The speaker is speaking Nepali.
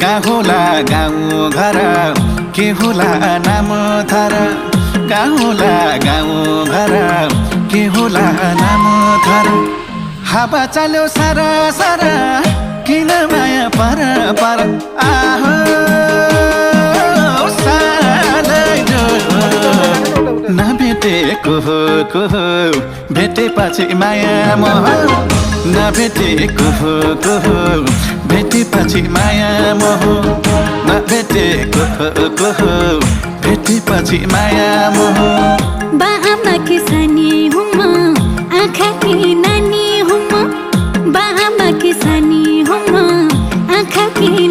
कहाँ होला गाउँ घर के होला नाम थर कहाँ होला गाउँ घर के होला नाम थर हावा चल्यो सारा सारा किन माया पर पर आहो नभेटेको को भेटेपछि माया मोह नभेटेको को भेटेपछि माया मोह नभेटेको को भेटेपछि माया मोह बाआमा की सानी हुँ म आँखा की नानी हुँ म बाआमा की सानी हुँ म आँखा की